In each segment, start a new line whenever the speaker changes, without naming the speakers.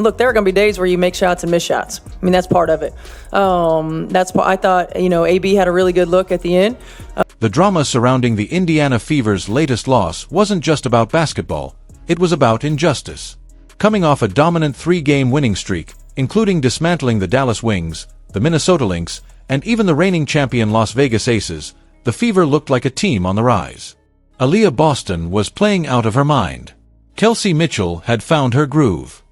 Look, there are going to be days where you make shots and miss shots. I mean, that's part of it. I thought, AB had a really good look at the end.
The drama surrounding the Indiana Fever's latest loss wasn't just about basketball. It was about injustice. Coming off a dominant 3-game winning streak, including dismantling the Dallas Wings, the Minnesota Lynx, and even the reigning champion Las Vegas Aces, the Fever looked like a team on the rise. Aaliyah Boston was playing out of her mind. Kelsey Mitchell had found her groove.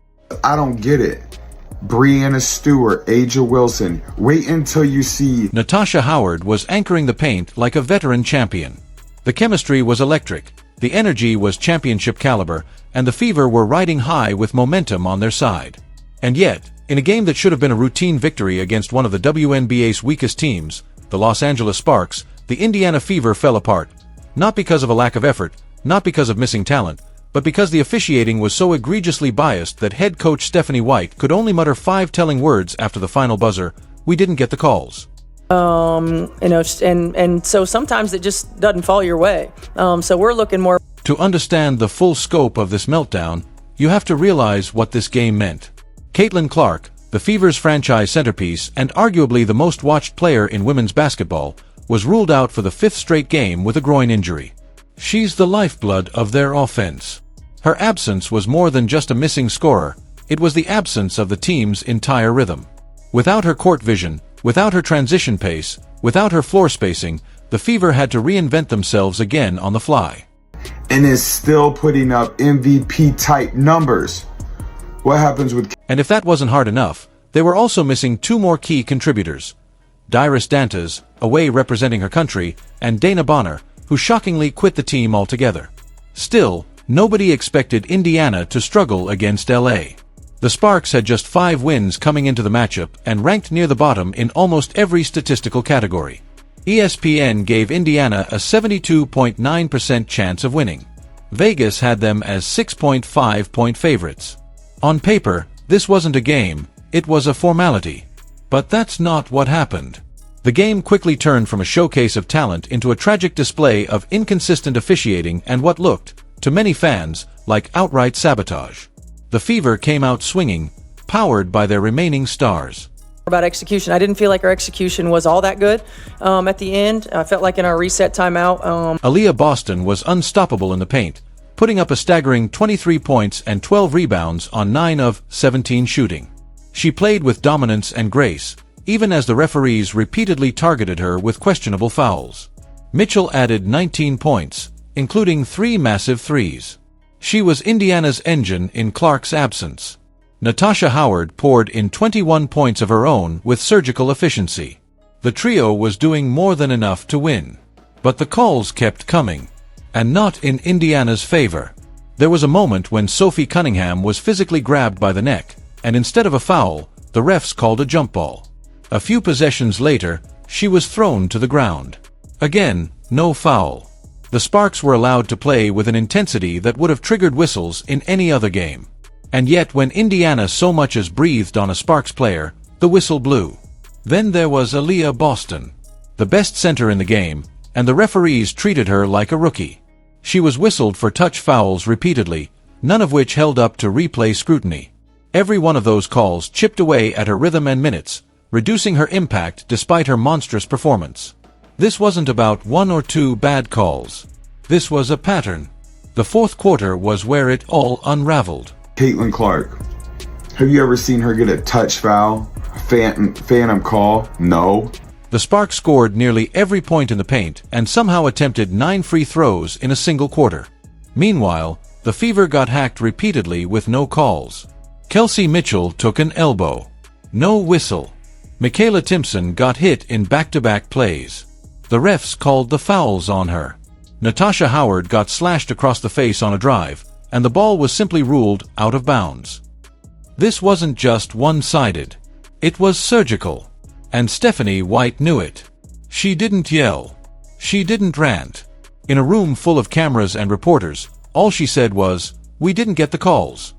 I don't get it. Breanna Stewart, Aja Wilson, wait until you see.
Natasha Howard was anchoring the paint like a veteran champion. The chemistry was electric, the energy was championship caliber, and the Fever were riding high with momentum on their side. And yet, in a game that should have been a routine victory against one of the WNBA's weakest teams, the Los Angeles Sparks, the Indiana Fever fell apart. Not because of a lack of effort, not because of missing talent, but because the officiating was so egregiously biased that head coach Stephanie White could only mutter 5 telling words after the final buzzer: "We didn't get the calls."
And so sometimes it just doesn't fall your way. So we're looking more.
To understand the full scope of this meltdown, you have to realize what this game meant. Caitlin Clark, the Fever's franchise centerpiece and arguably the most watched player in women's basketball, was ruled out for the 5th straight game with a groin injury. She's the lifeblood of their offense. Her absence was more than just a missing scorer, it was the absence of the team's entire rhythm. Without her court vision, without her transition pace, without her floor spacing, the Fever had to reinvent themselves again on the fly.
And is still putting up MVP-type numbers. What happens with...
And if that wasn't hard enough, they were also missing 2 more key contributors. Dairis Dantas, away representing her country, and Dana Bonner, who shockingly quit the team altogether. Still, nobody expected Indiana to struggle against LA. The Sparks had just 5 wins coming into the matchup and ranked near the bottom in almost every statistical category. ESPN gave Indiana a 72.9% chance of winning. Vegas had them as 6.5-point favorites. On paper, this wasn't a game, it was a formality. But that's not what happened. The game quickly turned from a showcase of talent into a tragic display of inconsistent officiating and what looked, to many fans, like outright sabotage. The Fever came out swinging, powered by their remaining stars.
About execution, I didn't feel like our execution was all that good at the end. I felt like in our reset timeout.
Aaliyah Boston was unstoppable in the paint, putting up a staggering 23 points and 12 rebounds on 9 of 17 shooting. She played with dominance and grace, even as the referees repeatedly targeted her with questionable fouls. Mitchell added 19 points, including 3 massive threes. She was Indiana's engine in Clark's absence. Natasha Howard poured in 21 points of her own with surgical efficiency. The trio was doing more than enough to win. But the calls kept coming, and not in Indiana's favor. There was a moment when Sophie Cunningham was physically grabbed by the neck, and instead of a foul, the refs called a jump ball. A few possessions later, she was thrown to the ground. Again, no foul. The Sparks were allowed to play with an intensity that would have triggered whistles in any other game. And yet when Indiana so much as breathed on a Sparks player, the whistle blew. Then there was Aaliyah Boston, the best center in the game, and the referees treated her like a rookie. She was whistled for touch fouls repeatedly, none of which held up to replay scrutiny. Every one of those calls chipped away at her rhythm and minutes, reducing her impact despite her monstrous performance. This wasn't about 1 or 2 bad calls. This was a pattern. The 4th quarter was where it all unraveled.
Caitlin Clark, have you ever seen her get a touch foul? Phantom call? No.
The Sparks scored nearly every point in the paint and somehow attempted 9 free throws in a single quarter. Meanwhile, the Fever got hacked repeatedly with no calls. Kelsey Mitchell took an elbow. No whistle. Michaela Timpson got hit in back-to-back plays. The refs called the fouls on her. Natasha Howard got slashed across the face on a drive, and the ball was simply ruled out of bounds. This wasn't just one-sided. It was surgical. And Stephanie White knew it. She didn't yell. She didn't rant. In a room full of cameras and reporters, all she said was, "We didn't get the calls."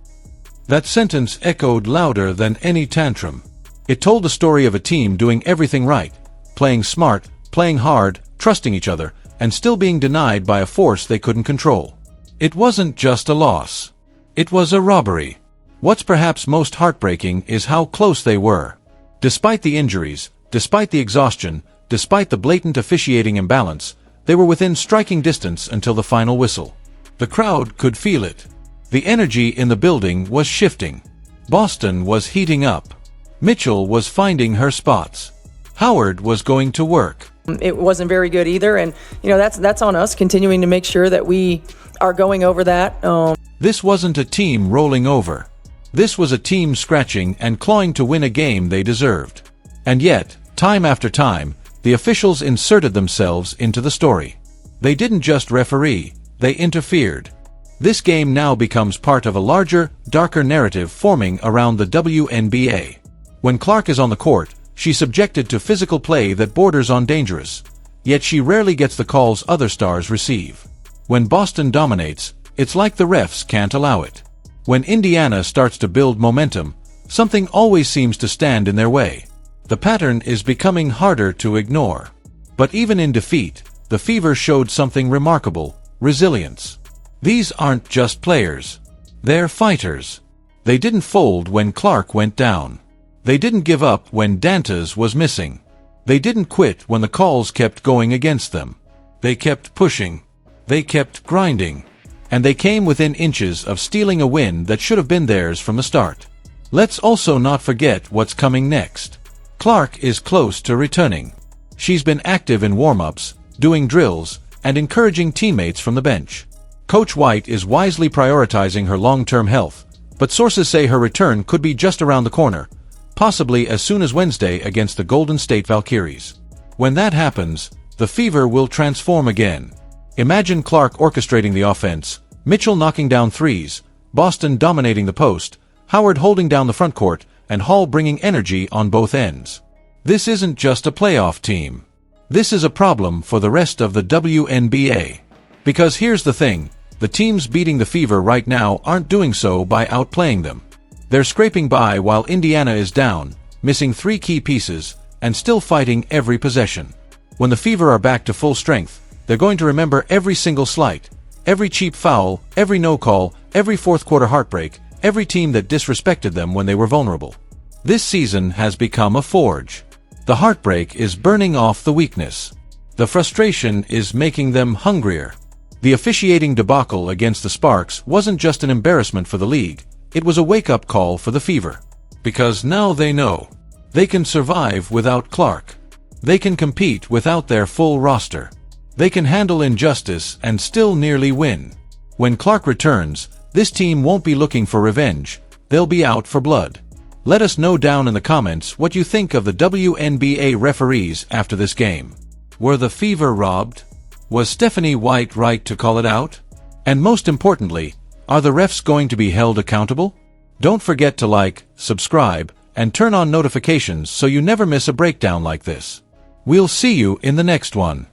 That sentence echoed louder than any tantrum. It told the story of a team doing everything right, playing smart, playing hard, trusting each other, and still being denied by a force they couldn't control. It wasn't just a loss. It was a robbery. What's perhaps most heartbreaking is how close they were. Despite the injuries, despite the exhaustion, despite the blatant officiating imbalance, they were within striking distance until the final whistle. The crowd could feel it. The energy in the building was shifting. Boston was heating up. Mitchell was finding her spots. Howard was going to work.
It wasn't very good either, and that's on us, continuing to make sure that we are going over that.
This wasn't a team rolling over. This was a team scratching and clawing to win a game they deserved. And yet, time after time, the officials inserted themselves into the story. They didn't just referee, they interfered. This game now becomes part of a larger, darker narrative forming around the WNBA. When Clark is on the court, she's subjected to physical play that borders on dangerous. Yet she rarely gets the calls other stars receive. When Boston dominates, it's like the refs can't allow it. When Indiana starts to build momentum, something always seems to stand in their way. The pattern is becoming harder to ignore. But even in defeat, the Fever showed something remarkable: resilience. These aren't just players. They're fighters. They didn't fold when Clark went down. They didn't give up when Dantas was missing. They didn't quit when the calls kept going against them. They kept pushing. They kept grinding. And they came within inches of stealing a win that should have been theirs from the start. Let's also not forget what's coming next. Clark is close to returning. She's been active in warm-ups, doing drills, and encouraging teammates from the bench. Coach White is wisely prioritizing her long-term health, but sources say her return could be just around the corner, possibly as soon as Wednesday against the Golden State Valkyries. When that happens, the Fever will transform again. Imagine Clark orchestrating the offense, Mitchell knocking down threes, Boston dominating the post, Howard holding down the front court, and Hall bringing energy on both ends. This isn't just a playoff team. This is a problem for the rest of the WNBA. Because here's the thing, the teams beating the Fever right now aren't doing so by outplaying them. They're scraping by while Indiana is down, missing 3 key pieces, and still fighting every possession. When the Fever are back to full strength, they're going to remember every single slight, every cheap foul, every no call, every fourth-quarter heartbreak, every team that disrespected them when they were vulnerable. This season has become a forge. The heartbreak is burning off the weakness. The frustration is making them hungrier. The officiating debacle against the Sparks wasn't just an embarrassment for the league, it was a wake-up call for the Fever. Because now they know. They can survive without Clark. They can compete without their full roster. They can handle injustice and still nearly win. When Clark returns, this team won't be looking for revenge, they'll be out for blood. Let us know down in the comments what you think of the WNBA referees after this game. Were the Fever robbed? Was Stephanie White right to call it out? And most importantly, are the refs going to be held accountable? Don't forget to like, subscribe, and turn on notifications so you never miss a breakdown like this. We'll see you in the next one.